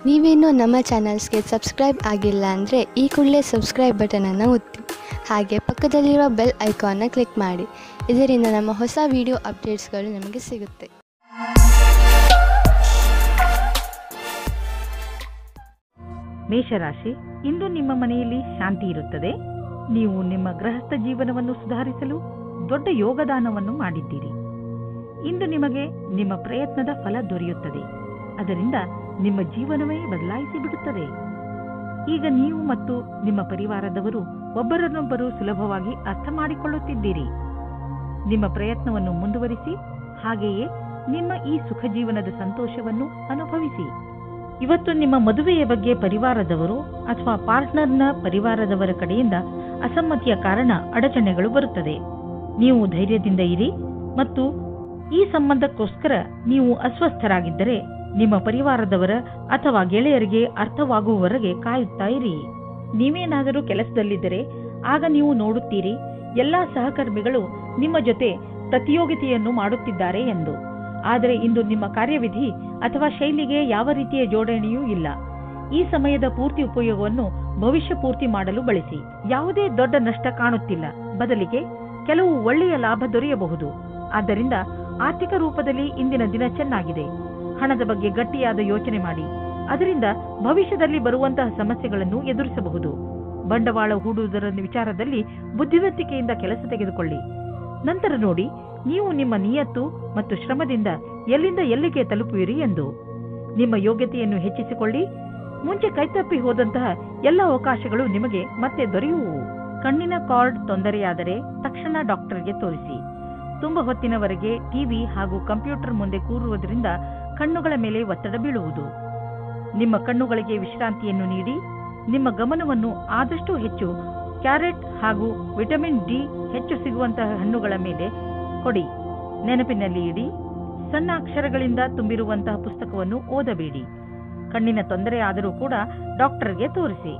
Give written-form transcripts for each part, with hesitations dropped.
ನೀವೇನೂ ನಮ್ಮ ಚಾನಲ್ಸ್ಗೆ ಸಬ್ಸ್ಕ್ರೈಬ್ ಆಗಿಲ್ಲ ಅಂದರೆ ಈ ಕೂಡಲೇ ಸಬ್ಸ್ಕ್ರೈಬ್ ಬಟನನ್ನು ಒತ್ತಿ ಹಾಗೆ ಪಕ್ಕದಲ್ಲಿರುವ ಬೆಲ್ ಐಕಾನ್ನ ಕ್ಲಿಕ್ ಮಾಡಿ. ಇದರಿಂದ ನಮ್ಮ ಹೊಸ ವಿಡಿಯೋ ಅಪ್ಡೇಟ್ಸ್ಗಳು ನಿಮಗೆ ಸಿಗುತ್ತೆ. ಮೇಷರಾಶಿ, ಇಂದು ನಿಮ್ಮ ಮನೆಯಲ್ಲಿ ಶಾಂತಿ ಇರುತ್ತದೆ. ನೀವು ನಿಮ್ಮ ಗೃಹಸ್ಥ ಜೀವನವನ್ನು ಸುಧಾರಿಸಲು ದೊಡ್ಡ ಯೋಗದಾನವನ್ನು ಮಾಡಿದ್ದೀರಿ. ಇಂದು ನಿಮಗೆ ನಿಮ್ಮ ಪ್ರಯತ್ನದ ಫಲ ದೊರೆಯುತ್ತದೆ. ಅದರಿಂದ ನಿಮ್ಮ ಜೀವನವೇ ಬದಲಾಯಿಸಿ ಬಿಡುತ್ತದೆ. ಈಗ ನೀವು ಮತ್ತು ನಿಮ್ಮ ಪರಿವಾರದವರು ಒಬ್ಬರನ್ನೊಬ್ಬರು ಸುಲಭವಾಗಿ ಅರ್ಥ ಮಾಡಿಕೊಳ್ಳುತ್ತಿದ್ದೀರಿ. ನಿಮ್ಮ ಪ್ರಯತ್ನವನ್ನು ಮುಂದುವರಿಸಿ, ಹಾಗೆಯೇ ನಿಮ್ಮ ಈ ಸುಖ ಜೀವನದ ಸಂತೋಷವನ್ನು ಅನುಭವಿಸಿ. ಇವತ್ತು ನಿಮ್ಮ ಮದುವೆಯ ಬಗ್ಗೆ ಪರಿವಾರದವರು ಅಥವಾ ಪಾರ್ಟ್ನರ್ನ ಪರಿವಾರದವರ ಕಡೆಯಿಂದ ಅಸಮ್ಮತಿಯ ಕಾರಣ ಅಡಚಣೆಗಳು ಬರುತ್ತದೆ. ನೀವು ಧೈರ್ಯದಿಂದ ಇರಿ ಮತ್ತು ಈ ಸಂಬಂಧಕ್ಕೋಸ್ಕರ ನೀವು ಅಸ್ವಸ್ಥರಾಗಿದ್ದರೆ ನಿಮ್ಮ ಪರಿವಾರದವರ ಅಥವಾ ಗೆಳೆಯರಿಗೆ ಅರ್ಥವಾಗುವವರೆಗೆ ಕಾಯುತ್ತಾ ಇರಿ. ನೀವೇನಾದರೂ ಕೆಲಸದಲ್ಲಿದ್ದರೆ ಆಗ ನೀವು ನೋಡುತ್ತೀರಿ ಎಲ್ಲಾ ಸಹಕರ್ಮಿಗಳು ನಿಮ್ಮ ಜೊತೆ ಪ್ರತಿಯೋಗಿತೆಯನ್ನು ಮಾಡುತ್ತಿದ್ದಾರೆ ಎಂದು. ಆದರೆ ಇಂದು ನಿಮ್ಮ ಕಾರ್ಯವಿಧಿ ಅಥವಾ ಶೈಲಿಗೆ ಯಾವ ರೀತಿಯ ಜೋಡಣೆಯೂ ಇಲ್ಲ. ಈ ಸಮಯದ ಪೂರ್ತಿ ಉಪಯೋಗವನ್ನು ಭವಿಷ್ಯ ಪೂರ್ತಿ ಮಾಡಲು ಬಳಸಿ. ಯಾವುದೇ ದೊಡ್ಡ ನಷ್ಟ ಕಾಣುತ್ತಿಲ್ಲ, ಬದಲಿಗೆ ಕೆಲವು ಒಳ್ಳೆಯ ಲಾಭ ದೊರೆಯಬಹುದು. ಆದ್ದರಿಂದ ಆರ್ಥಿಕ ರೂಪದಲ್ಲಿ ಇಂದಿನ ದಿನ ಚೆನ್ನಾಗಿದೆ. ಹಣದ ಬಗ್ಗೆ ಗಟ್ಟಿಯಾದ ಯೋಚನೆ ಮಾಡಿ, ಅದರಿಂದ ಭವಿಷ್ಯದಲ್ಲಿ ಬರುವಂತಹ ಸಮಸ್ಯೆಗಳನ್ನು ಎದುರಿಸಬಹುದು. ಬಂಡವಾಳ ಹೂಡುವುದರ ವಿಚಾರದಲ್ಲಿ ಬುದ್ಧಿವಂತಿಕೆಯಿಂದ ಕೆಲಸ ತೆಗೆದುಕೊಳ್ಳಿ. ನಂತರ ನೋಡಿ ನೀವು ನಿಮ್ಮ ನಿಯತ್ತು ಮತ್ತು ಶ್ರಮದಿಂದ ಎಲ್ಲಿಂದ ಎಲ್ಲಿಗೆ ತಲುಪುವಿರಿ ಎಂದು. ನಿಮ್ಮ ಯೋಗ್ಯತೆಯನ್ನು ಹೆಚ್ಚಿಸಿಕೊಳ್ಳಿ. ಮುಂಚೆ ಕೈತಪ್ಪಿ ಹೋದಂತಹ ಎಲ್ಲ ಅವಕಾಶಗಳು ನಿಮಗೆ ಮತ್ತೆ ದೊರೆಯುವು. ಕಣ್ಣಿನ ಕಾರ್ಡ್ ತೊಂದರೆಯಾದರೆ ತಕ್ಷಣ ಡಾಕ್ಟರ್ಗೆ ತೋರಿಸಿ. ತುಂಬ ಹೊತ್ತಿನವರೆಗೆ ಟಿವಿ ಹಾಗೂ ಕಂಪ್ಯೂಟರ್ ಮುಂದೆ ಕೂರುವುದರಿಂದ ಕಣ್ಣುಗಳ ಮೇಲೆ ಒತ್ತಡ ಬೀಳುವುದು. ನಿಮ್ಮ ಕಣ್ಣುಗಳಿಗೆ ವಿಶ್ರಾಂತಿಯನ್ನು ನೀಡಿ. ನಿಮ್ಮ ಗಮನವನ್ನು ಆದಷ್ಟು ಹೆಚ್ಚು ಕ್ಯಾರೆಟ್ ಹಾಗೂ ವಿಟಮಿನ್ ಡಿ ಹೆಚ್ಚು ಸಿಗುವಂತಹ ಹಣ್ಣುಗಳ ಮೇಲೆ ಕೊಡಿ. ನೆನಪಿನಲ್ಲಿ ಇಡಿ, ಸಣ್ಣ ಅಕ್ಷರಗಳಿಂದ ತುಂಬಿರುವಂತಹ ಪುಸ್ತಕವನ್ನು ಓದಬೇಡಿ. ಕಣ್ಣಿನ ತೊಂದರೆ ಆದರೂ ಕೂಡ ಡಾಕ್ಟರ್ಗೆ ತೋರಿಸಿ.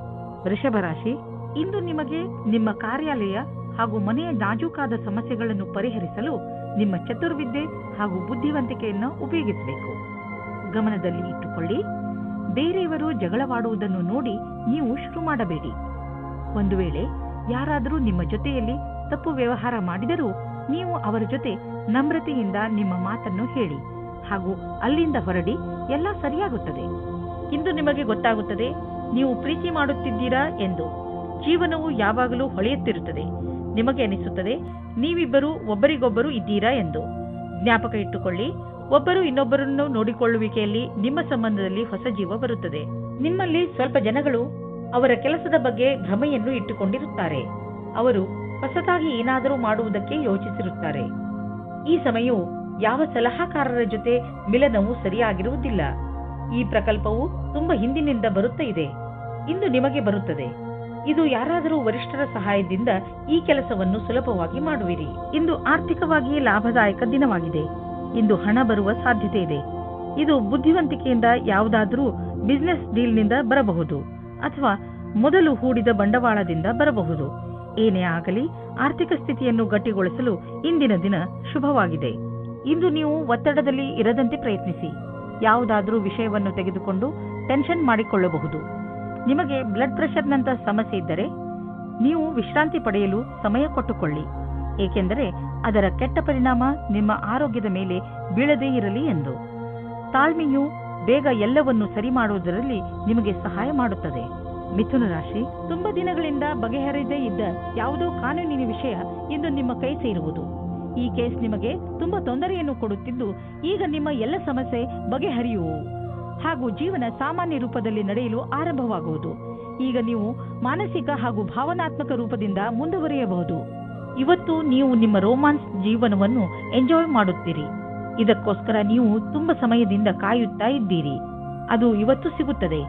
ವೃಷಭ ರಾಶಿ, ಇಂದು ನಿಮಗೆ ನಿಮ್ಮ ಕಾರ್ಯಾಲಯ ಹಾಗೂ ಮನೆಯ ನಾಜೂಕಾದ ಸಮಸ್ಯೆಗಳನ್ನು ಪರಿಹರಿಸಲು ನಿಮ್ಮ ಚತುರ್ವಿದ್ಯೆ ಹಾಗೂ ಬುದ್ಧಿವಂತಿಕೆಯನ್ನು ಉಪಯೋಗಿಸಬೇಕು. ಗಮನದಲ್ಲಿ ಇಟ್ಟುಕೊಳ್ಳಿ, ಬೇರೆಯವರು ಜಗಳವಾಡುವುದನ್ನು ನೋಡಿ ನೀವು ಶುರು ಮಾಡಬೇಡಿ. ಒಂದು ವೇಳೆ ಯಾರಾದರೂ ನಿಮ್ಮ ಜೊತೆಯಲ್ಲಿ ತಪ್ಪು ವ್ಯವಹಾರ ಮಾಡಿದರೂ ನೀವು ಅವರ ಜೊತೆ ನಮ್ರತೆಯಿಂದ ನಿಮ್ಮ ಮಾತನ್ನು ಹೇಳಿ ಹಾಗೂ ಅಲ್ಲಿಂದ ಹೊರಡಿ. ಎಲ್ಲ ಸರಿಯಾಗುತ್ತದೆ. ಇಂದು ನಿಮಗೆ ಗೊತ್ತಾಗುತ್ತದೆ ನೀವು ಪ್ರೀತಿ ಮಾಡುತ್ತಿದ್ದೀರಾ ಎಂದು. ಜೀವನವು ಯಾವಾಗಲೂ ಹೊಳೆಯುತ್ತಿರುತ್ತದೆ. ನಿಮಗೆ ಅನಿಸುತ್ತದೆ ನೀವಿಬ್ಬರು ಒಬ್ಬರಿಗೊಬ್ಬರು ಇದ್ದೀರಾ ಎಂದು. ಜ್ಞಾಪಕ ಇಟ್ಟುಕೊಳ್ಳಿ, ಒಬ್ಬರು ಇನ್ನೊಬ್ಬರನ್ನು ನೋಡಿಕೊಳ್ಳುವಿಕೆಯಲ್ಲಿ ನಿಮ್ಮ ಸಂಬಂಧದಲ್ಲಿ ಹೊಸ ಜೀವ ಬರುತ್ತದೆ. ನಿಮ್ಮಲ್ಲಿ ಸ್ವಲ್ಪ ಜನಗಳು ಅವರ ಕೆಲಸದ ಬಗ್ಗೆ ಭ್ರಮೆಯನ್ನು ಇಟ್ಟುಕೊಂಡಿರುತ್ತಾರೆ. ಅವರು ಹೊಸದಾಗಿ ಏನಾದರೂ ಮಾಡುವುದಕ್ಕೆ ಯೋಚಿಸಿರುತ್ತಾರೆ. ಈ ಸಮಯವು ಯಾವ ಸಲಹಾಕಾರರ ಜೊತೆ ಮಿಲನವು ಸರಿಯಾಗಿರುವುದಿಲ್ಲ. ಈ ಪ್ರಕಲ್ಪವು ತುಂಬಾ ಹಿಂದಿನಿಂದ ಬರುತ್ತಾ ಇದೆ. ಇಂದು ನಿಮಗೆ ಬರುತ್ತದೆ. ಇದು ಯಾರಾದರೂ ವರಿಷ್ಠರ ಸಹಾಯದಿಂದ ಈ ಕೆಲಸವನ್ನು ಸುಲಭವಾಗಿ ಮಾಡುವಿರಿ. ಇಂದು ಆರ್ಥಿಕವಾಗಿ ಲಾಭದಾಯಕ ದಿನವಾಗಿದೆ. ಇಂದು ಹಣ ಬರುವ ಸಾಧ್ಯತೆ ಇದೆ. ಇದು ಬುದ್ಧಿವಂತಿಕೆಯಿಂದ ಯಾವುದಾದರೂ ಬಿಸಿನೆಸ್ ಡೀಲ್ನಿಂದ ಬರಬಹುದು ಅಥವಾ ಮೊದಲು ಹೂಡಿದ ಬಂಡವಾಳದಿಂದ ಬರಬಹುದು. ಏನೇ ಆಗಲಿ, ಆರ್ಥಿಕ ಸ್ಥಿತಿಯನ್ನು ಗಟ್ಟಿಗೊಳಿಸಲು ಇಂದಿನ ದಿನ ಶುಭವಾಗಿದೆ. ಇಂದು ನೀವು ಒತ್ತಡದಲ್ಲಿ ಇರದಂತೆ ಪ್ರಯತ್ನಿಸಿ. ಯಾವುದಾದರೂ ವಿಷಯವನ್ನು ತೆಗೆದುಕೊಂಡು ಟೆನ್ಷನ್ ಮಾಡಿಕೊಳ್ಳಬಹುದು. ನಿಮಗೆ ಬ್ಲಡ್ ಪ್ರೆಷರ್ನಂತ ಸಮಸ್ಯೆ ಇದ್ದರೆ ನೀವು ವಿಶ್ರಾಂತಿ ಪಡೆಯಲು ಸಮಯ ಕೊಟ್ಟುಕೊಳ್ಳಿ, ಏಕೆಂದರೆ ಅದರ ಕೆಟ್ಟ ಪರಿಣಾಮ ನಿಮ್ಮ ಆರೋಗ್ಯದ ಮೇಲೆ ಬೀಳದೇ ಇರಲಿ ಎಂದು. ತಾಳ್ಮೆಯು ಬೇಗ ಎಲ್ಲವನ್ನು ಸರಿ ಮಾಡುವುದರಲ್ಲಿ ನಿಮಗೆ ಸಹಾಯ ಮಾಡುತ್ತದೆ. ಮಿಥುನ ರಾಶಿ, ತುಂಬಾ ದಿನಗಳಿಂದ ಬಗೆಹರಿಯದೇ ಇದ್ದ ಯಾವುದೋ ಕಾನೂನಿನ ವಿಷಯ ಇಂದು ನಿಮ್ಮ ಕೈ ಸೇರುವುದು. ಈ ಕೇಸ್ ನಿಮಗೆ ತುಂಬಾ ತೊಂದರೆಯನ್ನು ಕೊಡುತ್ತಿದ್ದು ಈಗ ನಿಮ್ಮ ಎಲ್ಲ ಸಮಸ್ಯೆ ಬಗೆಹರಿಯುವು ಹಾಗೂ ಜೀವನ ಸಾಮಾನ್ಯ ರೂಪದಲ್ಲಿ ನಡೆಯಲು ಆರಂಭವಾಗುವುದು. ಈಗ ನೀವು ಮಾನಸಿಕ ಹಾಗೂ ಭಾವನಾತ್ಮಕ ರೂಪದಿಂದ ಮುಂದುವರಿಯಬಹುದು. ಇವತ್ತು ನೀವು ನಿಮ್ಮ ರೋಮಾನ್ಸ್ ಜೀವನವನ್ನು ಎಂಜಾಯ್ ಮಾಡುತ್ತೀರಿ. ಇದಕ್ಕೋಸ್ಕರ ನೀವು ತುಂಬಾ ಸಮಯದಿಂದ ಕಾಯುತ್ತಾ ಇದ್ದೀರಿ. ಅದು ಇವತ್ತು ಸಿಗುತ್ತದೆ.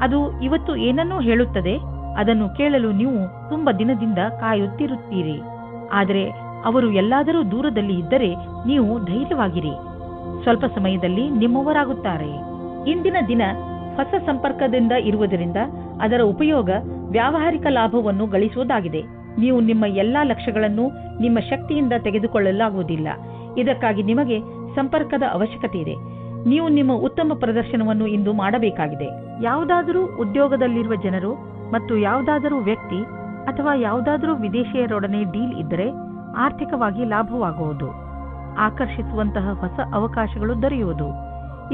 ಅದು ಇವತ್ತು ಏನನ್ನೂ ಹೇಳುತ್ತದೆ. ಅದನ್ನು ಕೇಳಲು ನೀವು ತುಂಬಾ ದಿನದಿಂದ ಕಾಯುತ್ತಿರುತ್ತೀರಿ. ಆದರೆ ಅವರು ಎಲ್ಲಾದರೂ ದೂರದಲ್ಲಿ ಇದ್ದರೆ ನೀವು ಧೈರ್ಯವಾಗಿರಿ. ಸ್ವಲ್ಪ ಸಮಯದಲ್ಲಿ ನಿಮ್ಮವರಾಗುತ್ತಾರೆ. ಇಂದಿನ ದಿನ ಹೊಸ ಸಂಪರ್ಕದಿಂದ ಇರುವುದರಿಂದ ಅದರ ಉಪಯೋಗ ವ್ಯಾವಹಾರಿಕ ಲಾಭವನ್ನು ಗಳಿಸುವುದಾಗಿದೆ. ನೀವು ನಿಮ್ಮ ಎಲ್ಲಾ ಲಕ್ಷ್ಯಗಳನ್ನು ನಿಮ್ಮ ಶಕ್ತಿಯಿಂದ ತೆಗೆದುಕೊಳ್ಳಲಾಗುವುದಿಲ್ಲ. ಇದಕ್ಕಾಗಿ ನಿಮಗೆ ಸಂಪರ್ಕದ ಅವಶ್ಯಕತೆ ಇದೆ. ನೀವು ನಿಮ್ಮ ಉತ್ತಮ ಪ್ರದರ್ಶನವನ್ನು ಇಂದು ಮಾಡಬೇಕಾಗಿದೆ. ಯಾವುದಾದರೂ ಉದ್ಯೋಗದಲ್ಲಿರುವ ಜನರು ಮತ್ತು ಯಾವುದಾದರೂ ವ್ಯಕ್ತಿ ಅಥವಾ ಯಾವುದಾದರೂ ವಿದೇಶಿಯರೊಡನೆ ಡೀಲ್ ಇದ್ದರೆ ಆರ್ಥಿಕವಾಗಿ ಲಾಭವಾಗುವುದು. ಆಕರ್ಷಿಸುವಂತಹ ಹೊಸ ಅವಕಾಶಗಳು ದೊರೆಯುವುದು.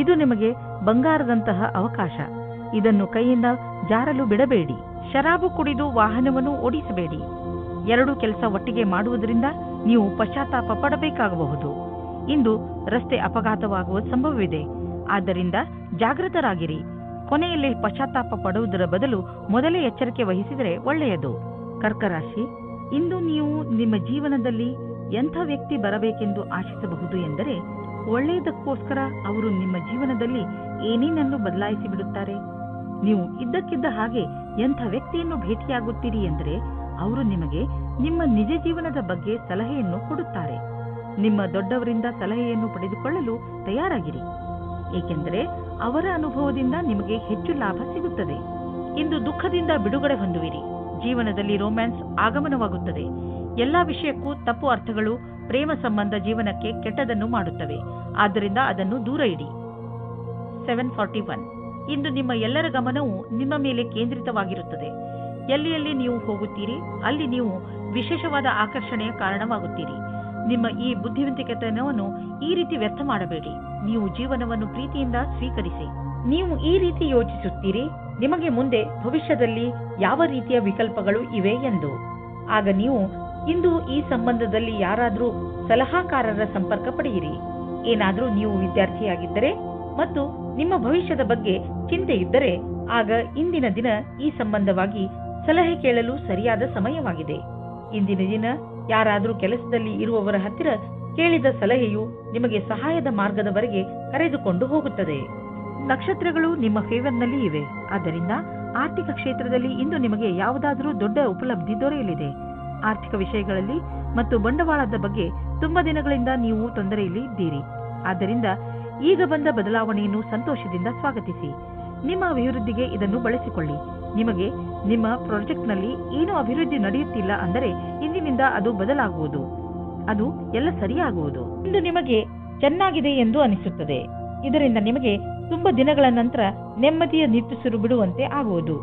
ಇದು ನಿಮಗೆ ಬಂಗಾರದಂತಹ ಅವಕಾಶ. ಇದನ್ನು ಕೈಯಿಂದ ಜಾರಲು ಬಿಡಬೇಡಿ. ಶರಾಬು ಕುಡಿದು ವಾಹನವನ್ನು ಓಡಿಸಬೇಡಿ. ಎರಡೂ ಕೆಲಸ ಒಟ್ಟಿಗೆ ಮಾಡುವುದರಿಂದ ನೀವು ಪಶ್ಚಾತ್ತಾಪ ಪಡಬೇಕಾಗಬಹುದು. ಇಂದು ರಸ್ತೆ ಅಪಘಾತವಾಗುವ ಸಂಭವವಿದೆ. ಆದ್ದರಿಂದ ಜಾಗೃತರಾಗಿರಿ. ಕೊನೆಯಲ್ಲಿ ಪಶ್ಚಾತ್ತಾಪ ಪಡುವುದರ ಬದಲು ಮೊದಲೇ ಎಚ್ಚರಿಕೆ ವಹಿಸಿದರೆ ಒಳ್ಳೆಯದು. ಕರ್ಕರಾಶಿ, ಇಂದು ನೀವು ನಿಮ್ಮ ಜೀವನದಲ್ಲಿ ಎಂಥ ವ್ಯಕ್ತಿ ಬರಬೇಕೆಂದು ಆಶಿಸಬಹುದು ಎಂದರೆ, ಒಳ್ಳೆಯದಕ್ಕೋಸ್ಕರ ಅವರು ನಿಮ್ಮ ಜೀವನದಲ್ಲಿ ಏನೇನನ್ನು ಬದಲಾಯಿಸಿ ಬಿಡುತ್ತಾರೆ. ನೀವು ಇದ್ದಕ್ಕಿದ್ದ ಹಾಗೆ ಎಂಥ ವ್ಯಕ್ತಿಯನ್ನು ಭೇಟಿಯಾಗುತ್ತೀರಿ ಎಂದರೆ, ಅವರು ನಿಮಗೆ ನಿಮ್ಮ ನಿಜ ಜೀವನದ ಬಗ್ಗೆ ಸಲಹೆಯನ್ನು ಕೊಡುತ್ತಾರೆ. ನಿಮ್ಮ ದೊಡ್ಡವರಿಂದ ಸಲಹೆಯನ್ನು ಪಡೆದುಕೊಳ್ಳಲು ತಯಾರಾಗಿರಿ, ಏಕೆಂದರೆ ಅವರ ಅನುಭವದಿಂದ ನಿಮಗೆ ಹೆಚ್ಚು ಲಾಭ ಸಿಗುತ್ತದೆ. ಇಂದು ದುಃಖದಿಂದ ಬಿಡುಗಡೆ ಹೊಂದುವಿರಿ. ಜೀವನದಲ್ಲಿ ರೊಮ್ಯಾನ್ಸ್ ಆಗಮನವಾಗುತ್ತದೆ. ಎಲ್ಲಾ ವಿಷಯಕ್ಕೂ ತಪ್ಪು ಅರ್ಥಗಳು ಪ್ರೇಮ ಸಂಬಂಧ ಜೀವನಕ್ಕೆ ಕೆಟ್ಟದನ್ನು ಮಾಡುತ್ತವೆ. ಆದ್ದರಿಂದ ಅದನ್ನು ದೂರ ಇಡಿ. 741 ಇಂದು ನಿಮ್ಮ ಎಲ್ಲರ ಗಮನವು ನಿಮ್ಮ ಮೇಲೆ ಕೇಂದ್ರಿತವಾಗಿರುತ್ತದೆ. ಎಲ್ಲಿ ನೀವು ಹೋಗುತ್ತೀರಿ ಅಲ್ಲಿ ನೀವು ವಿಶೇಷವಾದ ಆಕರ್ಷಣೆಯ ಕಾರಣವಾಗುತ್ತೀರಿ. ನಿಮ್ಮ ಈ ಬುದ್ಧಿವಂತಿಕೆತನವನ್ನು ಈ ರೀತಿ ವ್ಯರ್ಥ ಮಾಡಬೇಡಿ. ನೀವು ಜೀವನವನ್ನು ಪ್ರೀತಿಯಿಂದ ಸ್ವೀಕರಿಸಿ. ನೀವು ಈ ರೀತಿ ಯೋಚಿಸುತ್ತೀರಿ, ನಿಮಗೆ ಮುಂದೆ ಭವಿಷ್ಯದಲ್ಲಿ ಯಾವ ರೀತಿಯ ವಿಕಲ್ಪಗಳು ಇವೆ ಎಂದು. ಆಗ ನೀವು ಇಂದು ಈ ಸಂಬಂಧದಲ್ಲಿ ಯಾರಾದರೂ ಸಲಹಾಕಾರರ ಸಂಪರ್ಕ ಪಡೆಯಿರಿ. ಏನಾದರೂ ನೀವು ವಿದ್ಯಾರ್ಥಿಯಾಗಿದ್ದರೆ ಮತ್ತು ನಿಮ್ಮ ಭವಿಷ್ಯದ ಬಗ್ಗೆ ಚಿಂತೆ ಇದ್ದರೆ, ಆಗ ಇಂದಿನ ದಿನ ಈ ಸಂಬಂಧವಾಗಿ ಸಲಹೆ ಕೇಳಲು ಸರಿಯಾದ ಸಮಯವಾಗಿದೆ. ಇಂದಿನ ದಿನ ಯಾರಾದರೂ ಕೆಲಸದಲ್ಲಿ ಇರುವವರ ಹತ್ತಿರ ಕೇಳಿದ ಸಲಹೆಯು ನಿಮಗೆ ಸಹಾಯದ ಮಾರ್ಗದವರೆಗೆ ಕರೆದುಕೊಂಡು ಹೋಗುತ್ತದೆ. ನಕ್ಷತ್ರಗಳು ನಿಮ್ಮ ಫೇವರ್ನಲ್ಲಿ ಇವೆ. ಆದ್ದರಿಂದ ಆರ್ಥಿಕ ಕ್ಷೇತ್ರದಲ್ಲಿ ಇಂದು ನಿಮಗೆ ಯಾವುದಾದರೂ ದೊಡ್ಡ ಉಪಲಬ್ಧಿ ದೊರೆಯಲಿದೆ. ಆರ್ಥಿಕ ವಿಷಯಗಳಲ್ಲಿ ಮತ್ತು ಬಂಡವಾಳದ ಬಗ್ಗೆ ತುಂಬಾ ದಿನಗಳಿಂದ ನೀವು ತೊಂದರೆಯಲ್ಲಿ ಇದ್ದೀರಿ. ಆದ್ದರಿಂದ ಈಗ ಬಂದ ಬದಲಾವಣೆಯನ್ನು ಸಂತೋಷದಿಂದ ಸ್ವಾಗತಿಸಿ. ನಿಮ್ಮ ಅಭಿವೃದ್ಧಿಗೆ ಇದನ್ನು ಬಳಸಿಕೊಳ್ಳಿ. ನಿಮಗೆ ನಿಮ್ಮ ಪ್ರಾಜೆಕ್ಟ್ನಲ್ಲಿ ಏನೂ ಅಭಿವೃದ್ಧಿ ನಡೆಯುತ್ತಿಲ್ಲ ಅಂದರೆ ಇಂದಿನಿಂದ ಅದು ಬದಲಾಗುವುದು. ಅದು ಎಲ್ಲ ಸರಿಯಾಗುವುದು. ಇಂದು ನಿಮಗೆ ಚೆನ್ನಾಗಿದೆ ಎಂದು ಅನಿಸುತ್ತದೆ. ಇದರಿಂದ ನಿಮಗೆ ತುಂಬಾ ದಿನಗಳ ನಂತರ ನೆಮ್ಮದಿಯ ನಿಟ್ಟುಸಿರು ಬಿಡುವಂತೆ ಆಗುವುದು.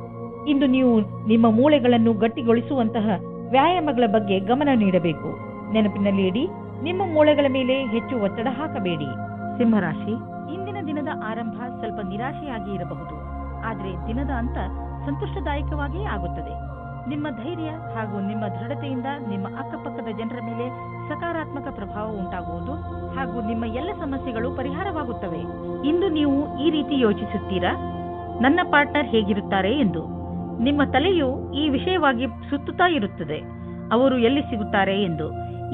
ಇಂದು ನೀವು ನಿಮ್ಮ ಮೂಳೆಗಳನ್ನು ಗಟ್ಟಿಗೊಳಿಸುವಂತಹ ವ್ಯಾಯಾಮಗಳ ಬಗ್ಗೆ ಗಮನ ನೀಡಬೇಕು. ನೆನಪಿನಲ್ಲಿ ಇಡಿ, ನಿಮ್ಮ ಮೂಳೆಗಳ ಮೇಲೆ ಹೆಚ್ಚು ಒತ್ತಡ ಹಾಕಬೇಡಿ. ಸಿಂಹರಾಶಿ, ಇಂದಿನ ದಿನದ ಆರಂಭ ಸ್ವಲ್ಪ ನಿರಾಶೆಯಾಗಿ ಇರಬಹುದು, ಆದರೆ ದಿನದ ಅಂತ ಸಂತೋಷದಾಯಕವಾಗಿಯೇ ಆಗುತ್ತದೆ. ನಿಮ್ಮ ಧೈರ್ಯ ಹಾಗೂ ನಿಮ್ಮ ದೃಢತೆಯಿಂದ ನಿಮ್ಮ ಅಕ್ಕಪಕ್ಕದ ಜನರ ಮೇಲೆ ಸಕಾರಾತ್ಮಕ ಪ್ರಭಾವ ಉಂಟಾಗುವುದು ಹಾಗೂ ನಿಮ್ಮ ಎಲ್ಲ ಸಮಸ್ಯೆಗಳು ಪರಿಹಾರವಾಗುತ್ತವೆ. ಇಂದು ನೀವು ಈ ರೀತಿ ಯೋಚಿಸುತ್ತೀರಾ, ನನ್ನ ಪಾರ್ಟ್ನರ್ ಹೇಗಿರುತ್ತಾರೆ ಎಂದು. ನಿಮ್ಮ ತಲೆಯು ಈ ವಿಷಯವಾಗಿ ಸುತ್ತುತ್ತಾ ಇರುತ್ತದೆ, ಅವರು ಎಲ್ಲಿ ಸಿಗುತ್ತಾರೆ ಎಂದು.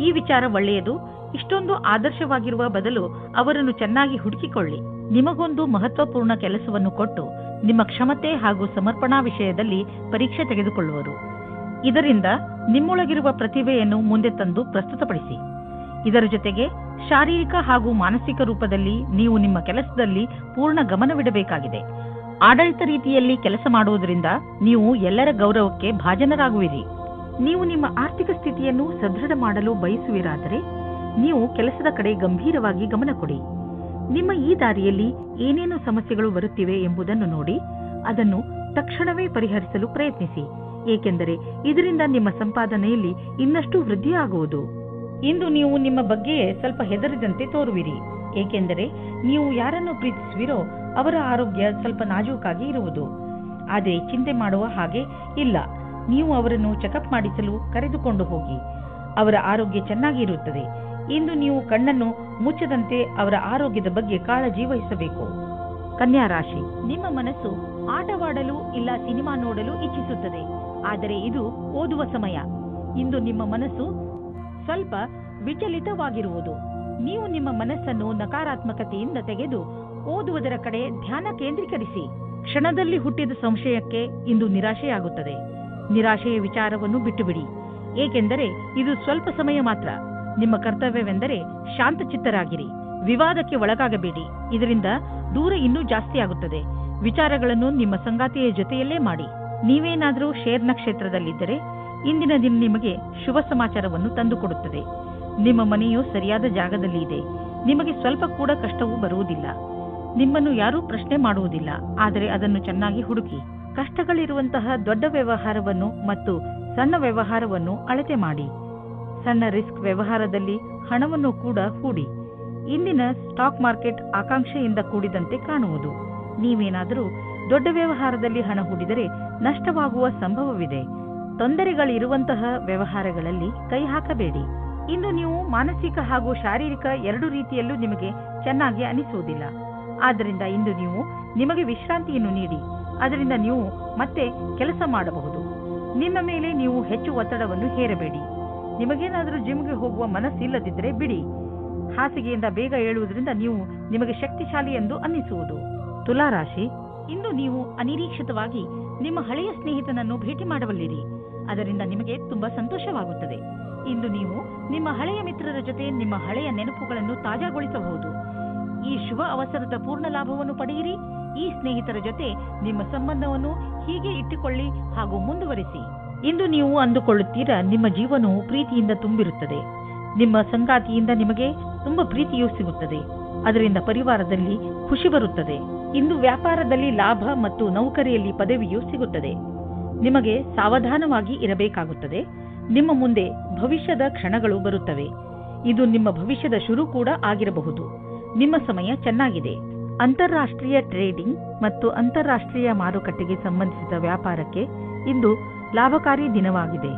ಈ ವಿಚಾರ ಒಳ್ಳೆಯದು. ಇಷ್ಟೊಂದು ಆದರ್ಶವಾಗಿರುವ ಬದಲು ಅವರನ್ನು ಚೆನ್ನಾಗಿ ಹುಡುಕಿಕೊಳ್ಳಿ. ನಿಮಗೊಂದು ಮಹತ್ವಪೂರ್ಣ ಕೆಲಸವನ್ನು ಕೊಟ್ಟು ನಿಮ್ಮ ಕ್ಷಮತೆ ಹಾಗೂ ಸಮರ್ಪಣಾ ವಿಷಯದಲ್ಲಿ ಪರೀಕ್ಷೆ ತೆಗೆದುಕೊಳ್ಳುವರು. ಇದರಿಂದ ನಿಮ್ಮೊಳಗಿರುವ ಪ್ರತಿಭೆಯನ್ನು ಮುಂದೆ ತಂದು ಪ್ರಸ್ತುತಪಡಿಸಿ. ಇದರ ಜೊತೆಗೆ ಶಾರೀರಿಕ ಹಾಗೂ ಮಾನಸಿಕ ರೂಪದಲ್ಲಿ ನೀವು ನಿಮ್ಮ ಕೆಲಸದಲ್ಲಿ ಪೂರ್ಣ ಗಮನವಿಡಬೇಕಾಗಿದೆ. ಆಡಳಿತ ರೀತಿಯಲ್ಲಿ ಕೆಲಸ ಮಾಡುವುದರಿಂದ ನೀವು ಎಲ್ಲರ ಗೌರವಕ್ಕೆ ಭಾಜನರಾಗುವಿರಿ. ನೀವು ನಿಮ್ಮ ಆರ್ಥಿಕ ಸ್ಥಿತಿಯನ್ನು ಸದೃಢ ಮಾಡಲು ಬಯಸುವಿರಾದರೆ ನೀವು ಕೆಲಸದ ಕಡೆ ಗಂಭೀರವಾಗಿ ಗಮನ ಕೊಡಿ. ನಿಮ್ಮ ಈ ದಾರಿಯಲ್ಲಿ ಏನೇನು ಸಮಸ್ಯೆಗಳು ಬರುತ್ತಿವೆ ಎಂಬುದನ್ನು ನೋಡಿ ಅದನ್ನು ತಕ್ಷಣವೇ ಪರಿಹರಿಸಲು ಪ್ರಯತ್ನಿಸಿ, ಏಕೆಂದರೆ ಇದರಿಂದ ನಿಮ್ಮ ಸಂಪಾದನೆಯಲ್ಲಿ ಇನ್ನಷ್ಟು ವೃದ್ಧಿಯಾಗುವುದು. ಇಂದು ನೀವು ನಿಮ್ಮ ಬಗ್ಗೆಯೇ ಸ್ವಲ್ಪ ಹೆದರಿದಂತೆ ತೋರುವಿರಿ, ಏಕೆಂದರೆ ನೀವು ಯಾರನ್ನು ಪ್ರೀತಿಸುವಿರೋ ಅವರ ಆರೋಗ್ಯ ಸ್ವಲ್ಪ ನಾಜೂಕಾಗಿ ಇರುವುದು. ಆದರೆ ಚಿಂತೆ ಮಾಡುವ ಹಾಗೆ ಇಲ್ಲ. ನೀವು ಅವರನ್ನು ಚೆಕಪ್ ಮಾಡಿಸಲು ಕರೆದುಕೊಂಡು ಹೋಗಿ. ಅವರ ಆರೋಗ್ಯ ಚೆನ್ನಾಗಿ ಇರುತ್ತದೆ. ಇಂದು ನೀವು ಕಣ್ಣನ್ನು ಮುಚ್ಚದಂತೆ ಅವರ ಆರೋಗ್ಯದ ಬಗ್ಗೆ ಕಾಳಜಿ ವಹಿಸಬೇಕು. ಕನ್ಯಾ ರಾಶಿ, ನಿಮ್ಮ ಮನಸ್ಸು ಆಟವಾಡಲು ಇಲ್ಲ ಸಿನಿಮಾ ನೋಡಲು ಇಚ್ಛಿಸುತ್ತದೆ, ಆದರೆ ಇದು ಓದುವ ಸಮಯ. ಇಂದು ನಿಮ್ಮ ಮನಸ್ಸು ಸ್ವಲ್ಪ ವಿಚಲಿತವಾಗಿರುವುದು. ನೀವು ನಿಮ್ಮ ಮನಸ್ಸನ್ನು ನಕಾರಾತ್ಮಕತೆಯಿಂದ ತೆಗೆದು ಓದುವುದರ ಕಡೆ ಧ್ಯಾನ ಕೇಂದ್ರೀಕರಿಸಿ. ಕ್ಷಣದಲ್ಲಿ ಹುಟ್ಟಿದ ಸಂಶಯಕ್ಕೆ ಇಂದು ನಿರಾಶೆಯಾಗುತ್ತದೆ. ನಿರಾಶೆಯ ವಿಚಾರವನ್ನು ಬಿಟ್ಟುಬಿಡಿ, ಏಕೆಂದರೆ ಇದು ಸ್ವಲ್ಪ ಸಮಯ ಮಾತ್ರ. ನಿಮ್ಮ ಕರ್ತವ್ಯವೆಂದರೆ ಶಾಂತಚಿತ್ತರಾಗಿರಿ. ವಿವಾದಕ್ಕೆ ಒಳಗಾಗಬೇಡಿ, ಇದರಿಂದ ದೂರ ಇನ್ನೂ ಜಾಸ್ತಿ ಆಗುತ್ತದೆ. ವಿಚಾರಗಳನ್ನು ನಿಮ್ಮ ಸಂಗಾತಿಯ ಜೊತೆಯಲ್ಲೇ ಮಾಡಿ. ನೀವೇನಾದರೂ ಶೇರ್ ನಕ್ಷತ್ರದಲ್ಲಿದ್ದರೆ ಇಂದಿನ ದಿನ ನಿಮಗೆ ಶುಭ ಸಮಾಚಾರವನ್ನು ತಂದುಕೊಡುತ್ತದೆ. ನಿಮ್ಮ ಮನೆಯು ಸರಿಯಾದ ಜಾಗದಲ್ಲಿ ಇದೆ. ನಿಮಗೆ ಸ್ವಲ್ಪ ಕೂಡ ಕಷ್ಟವೂ ಬರುವುದಿಲ್ಲ. ನಿಮ್ಮನ್ನು ಯಾರೂ ಪ್ರಶ್ನೆ ಮಾಡುವುದಿಲ್ಲ, ಆದರೆ ಅದನ್ನು ಚೆನ್ನಾಗಿ ಹುಡುಕಿ. ಕಷ್ಟಗಳಿರುವಂತಹ ದೊಡ್ಡ ವ್ಯವಹಾರವನ್ನು ಮತ್ತು ಸಣ್ಣ ವ್ಯವಹಾರವನ್ನು ಅಳತೆ ಮಾಡಿ. ಸಣ್ಣ ರಿಸ್ಕ್ ವ್ಯವಹಾರದಲ್ಲಿ ಹಣವನ್ನು ಕೂಡ ಹೂಡಿ. ಇಂದಿನ ಸ್ಟಾಕ್ ಮಾರ್ಕೆಟ್ ಆಕಾಂಕ್ಷೆಯಿಂದ ಕೂಡಿದಂತೆ ಕಾಣುವುದು. ನೀವೇನಾದರೂ ದೊಡ್ಡ ವ್ಯವಹಾರದಲ್ಲಿ ಹಣ ಹೂಡಿದರೆ ನಷ್ಟವಾಗುವ ಸಂಭವವಿದೆ. ತೊಂದರೆಗಳಿರುವಂತಹ ವ್ಯವಹಾರಗಳಲ್ಲಿ ಕೈ ಹಾಕಬೇಡಿ. ಇಂದು ನೀವು ಮಾನಸಿಕ ಹಾಗೂ ಶಾರೀರಿಕ ಎರಡೂ ರೀತಿಯಲ್ಲೂ ನಿಮಗೆ ಚೆನ್ನಾಗಿ ಅನಿಸುವುದಿಲ್ಲ. ಆದ್ದರಿಂದ ಇಂದು ನೀವು ನಿಮಗೆ ವಿಶ್ರಾಂತಿಯನ್ನು ನೀಡಿ. ಅದರಿಂದ ನೀವು ಮತ್ತೆ ಕೆಲಸ ಮಾಡಬಹುದು. ನಿಮ್ಮ ಮೇಲೆ ನೀವು ಹೆಚ್ಚು ಒತ್ತಡವನ್ನು ಹೇರಬೇಡಿ. ನಿಮಗೇನಾದರೂ ಜಿಮ್ಗೆ ಹೋಗುವ ಮನಸ್ಸಿಲ್ಲದಿದ್ದರೆ ಬಿಡಿ. ಹಾಸಿಗೆಯಿಂದ ಬೇಗ ಏಳುವುದರಿಂದ ನೀವು ನಿಮಗೆ ಶಕ್ತಿಶಾಲಿ ಎಂದು ಅನ್ನಿಸುವುದು. ತುಲಾ ರಾಶಿ, ಇಂದು ನೀವು ಅನಿರೀಕ್ಷಿತವಾಗಿ ನಿಮ್ಮ ಹಳೆಯ ಸ್ನೇಹಿತನನ್ನು ಭೇಟಿ ಮಾಡಬಲ್ಲಿರಿ. ಅದರಿಂದ ನಿಮಗೆ ತುಂಬಾ ಸಂತೋಷವಾಗುತ್ತದೆ. ಇಂದು ನೀವು ನಿಮ್ಮ ಹಳೆಯ ಮಿತ್ರರ ಜೊತೆ ನಿಮ್ಮ ಹಳೆಯ ನೆನಪುಗಳನ್ನು ತಾಜಾಗೊಳಿಸಬಹುದು. ಈ ಶುಭ ಅವಸರದ ಪೂರ್ಣ ಲಾಭವನ್ನು ಪಡೆಯಿರಿ. ಈ ಸ್ನೇಹಿತರ ಜೊತೆ ನಿಮ್ಮ ಸಂಬಂಧವನ್ನು ಹೀಗೆ ಇಟ್ಟುಕೊಳ್ಳಿ ಹಾಗೂ ಮುಂದುವರಿಸಿ. ಇಂದು ನೀವು ಅಂದುಕೊಳ್ಳುತ್ತೀರಾ ನಿಮ್ಮ ಜೀವನವು ಪ್ರೀತಿಯಿಂದ ತುಂಬಿರುತ್ತದೆ. ನಿಮ್ಮ ಸಂಗಾತಿಯಿಂದ ನಿಮಗೆ ತುಂಬಾ ಪ್ರೀತಿಯೂ ಸಿಗುತ್ತದೆ. ಅದರಿಂದ ಪರಿವಾರದಲ್ಲಿ ಖುಷಿ ಬರುತ್ತದೆ. ಇಂದು ವ್ಯಾಪಾರದಲ್ಲಿ ಲಾಭ ಮತ್ತು ನೌಕರಿಯಲ್ಲಿ ಪದವಿಯೂ ಸಿಗುತ್ತದೆ. ನಿಮಗೆ ಸಾವಧಾನವಾಗಿ ಇರಬೇಕಾಗುತ್ತದೆ. ನಿಮ್ಮ ಮುಂದೆ ಭವಿಷ್ಯದ ಕ್ಷಣಗಳು ಬರುತ್ತವೆ. ಇದು ನಿಮ್ಮ ಭವಿಷ್ಯದ ಶುರು ಕೂಡ ಆಗಿರಬಹುದು. ನಿಮ್ಮ ಸಮಯ ಚೆನ್ನಾಗಿದೆ. ಅಂತಾರಾಷ್ಟ್ರೀಯ ಟ್ರೇಡಿಂಗ್ ಮತ್ತು ಅಂತಾರಾಷ್ಟ್ರೀಯ ಮಾರುಕಟ್ಟೆಗೆ ಸಂಬಂಧಿಸಿದ ವ್ಯಾಪಾರಕ್ಕೆ ಇಂದು ಲಾಭಕಾರಿ ದಿನವಾಗಿದೆ.